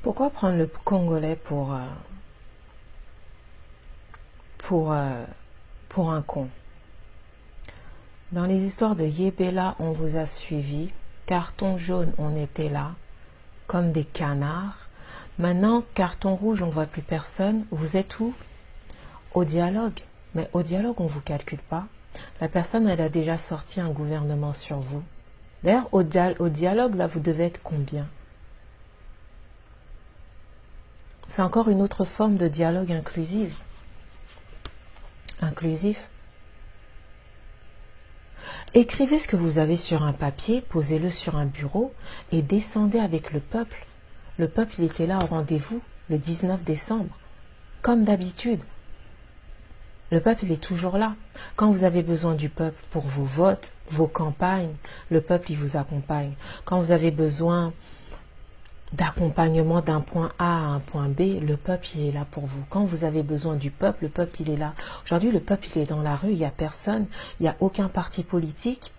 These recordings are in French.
Pourquoi prendre le Congolais pour, pour un con? Dans les histoires de Yébéla, on vous a suivi. Carton jaune, on était là, comme des canards. Maintenant, carton rouge, on ne voit plus personne. Vous êtes où? Au dialogue. Mais au dialogue, on ne vous calcule pas. La personne, elle a déjà sorti un gouvernement sur vous. D'ailleurs, au dialogue, là, vous devez être combien? C'est encore une autre forme de dialogue inclusif. Écrivez ce que vous avez sur un papier, posez-le sur un bureau et descendez avec le peuple. Le peuple, il était là au rendez-vous le 19 décembre, comme d'habitude. Le peuple, il est toujours là. Quand vous avez besoin du peuple pour vos votes, vos campagnes, le peuple, il vous accompagne. Quand vous avez besoin d'accompagnement d'un point A à un point B, le peuple, il est là pour vous. Quand vous avez besoin du peuple, le peuple, il est là. Aujourd'hui, le peuple, il est dans la rue, il n'y a personne, il n'y a aucun parti politique.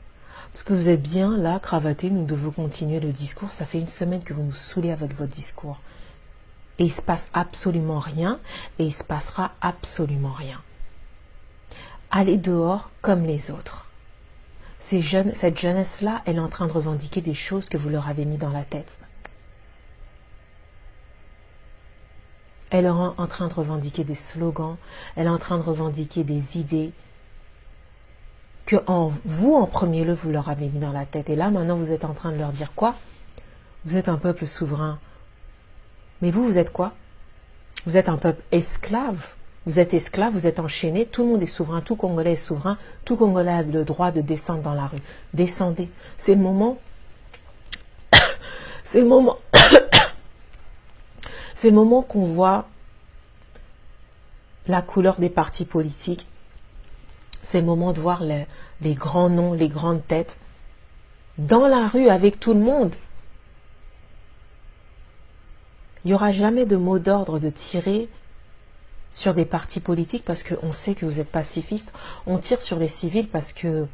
Parce que vous êtes bien là, cravaté, nous devons continuer le discours. Ça fait une semaine que vous nous saoulez avec votre discours. Et il ne se passe absolument rien, et il ne se passera absolument rien. Allez dehors comme les autres. Cette jeunesse-là, elle est en train de revendiquer des choses que vous leur avez mis dans la tête. Elle est en train de revendiquer des slogans, elle est en train de revendiquer des idées que vous, en premier lieu, vous leur avez mis dans la tête. Et là, maintenant, vous êtes en train de leur dire quoi? Vous êtes un peuple souverain. Mais vous êtes quoi? Vous êtes un peuple esclave. Vous êtes esclave, vous êtes enchaîné, tout le monde est souverain, tout Congolais est souverain, tout Congolais a le droit de descendre dans la rue. Descendez. C'est le moment. C'est le moment. C'est le moment qu'on voit la couleur des partis politiques. C'est le moment de voir les grands noms, les grandes têtes dans la rue avec tout le monde. Il n'y aura jamais de mot d'ordre de tirer sur des partis politiques parce qu'on sait que vous êtes pacifistes. On tire sur les civils parce que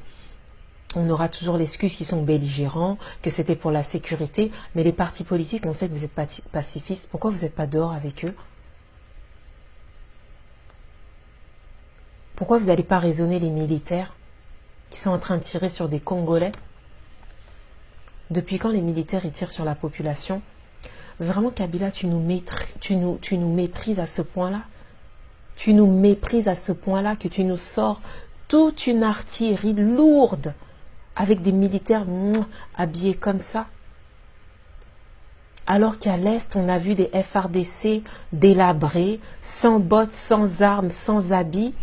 on aura toujours l'excuse qu'ils sont belligérants, que c'était pour la sécurité. Mais les partis politiques, on sait que vous êtes pacifistes. Pourquoi vous n'êtes pas dehors avec eux? Pourquoi vous n'allez pas raisonner les militaires qui sont en train de tirer sur des Congolais? Depuis quand les militaires ils tirent sur la population? Vraiment, Kabila, tu nous méprises à ce point-là. Tu nous méprises à ce point-là que tu nous sors toute une artillerie lourde avec des militaires habillés comme ça. Alors qu'à l'Est, on a vu des FARDC délabrés, sans bottes, sans armes, sans habits.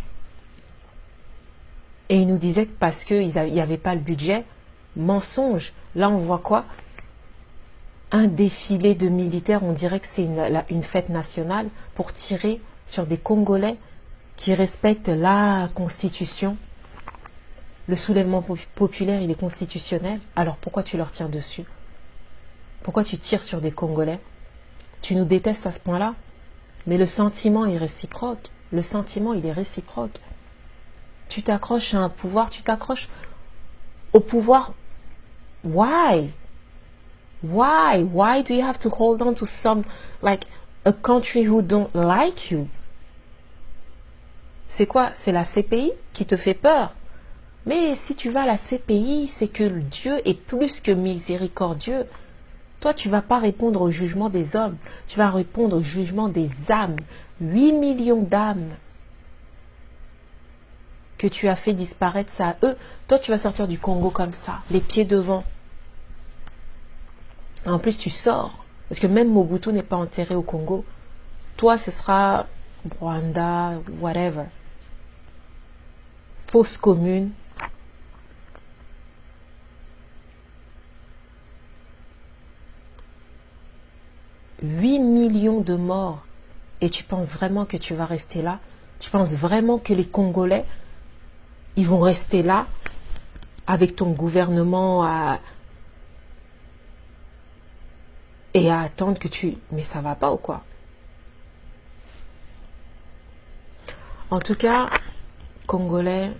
Et ils nous disaient que parce qu'il n'y avait pas le budget, mensonge. Là, on voit quoi? Un défilé de militaires, on dirait que c'est une fête nationale pour tirer sur des Congolais qui respectent la Constitution. Le soulèvement populaire, il est constitutionnel. Alors pourquoi tu leur tires dessus? Pourquoi tu tires sur des Congolais? Tu nous détestes à ce point-là? Mais le sentiment est réciproque. Le sentiment, il est réciproque. Tu t'accroches à un pouvoir, tu t'accroches au pouvoir. Why? Why? Why do you have to hold on to like a country who don't like you? C'est quoi? C'est la CPI qui te fait peur. Mais si tu vas à la CPI, c'est que Dieu est plus que miséricordieux. Toi, tu ne vas pas répondre au jugement des hommes. Tu vas répondre au jugement des âmes. 8 millions d'âmes que tu as fait disparaître, ça à eux. Toi, tu vas sortir du Congo comme ça, les pieds devant. En plus, tu sors. Parce que même Mobutu n'est pas enterré au Congo. Toi, ce sera Rwanda, whatever. Fausse commune. « 8 millions de morts. Et tu penses vraiment que tu vas rester là? Tu penses vraiment que les Congolais, ils vont rester là avec ton gouvernement et à attendre que tu... Mais ça va pas ou quoi? En tout cas, Congolais,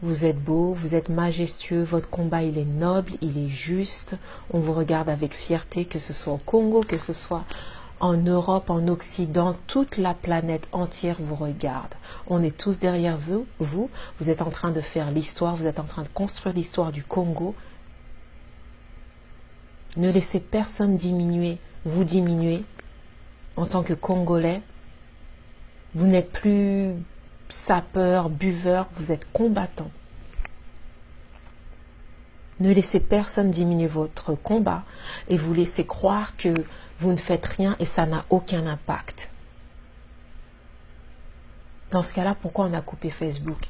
vous êtes beaux, vous êtes majestueux, votre combat il est noble, il est juste. On vous regarde avec fierté, que ce soit au Congo, que ce soit en Europe, en Occident, toute la planète entière vous regarde. On est tous derrière vous. Vous êtes en train de faire l'histoire, vous êtes en train de construire l'histoire du Congo. Ne laissez personne vous diminuer en tant que Congolais. Vous n'êtes plus sapeur, buveur, vous êtes combattant. Ne laissez personne diminuer votre combat et vous laissez croire que vous ne faites rien et ça n'a aucun impact. Dans ce cas-là, pourquoi on a coupé Facebook?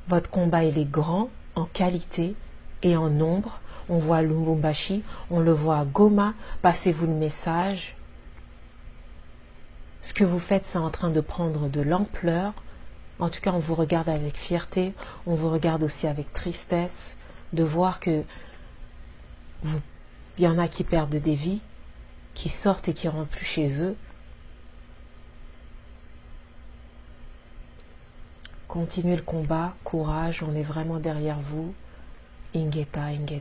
Votre combat, il est grand, en qualité et en nombre. On voit Lubumbashi, on le voit à Goma. Passez-vous le message. Ce que vous faites, c'est en train de prendre de l'ampleur. En tout cas, on vous regarde avec fierté, on vous regarde aussi avec tristesse, de voir que il y en a qui perdent des vies, qui sortent et qui ne rentrent plus chez eux. Continuez le combat, courage, on est vraiment derrière vous. Ingeta, Ingeta.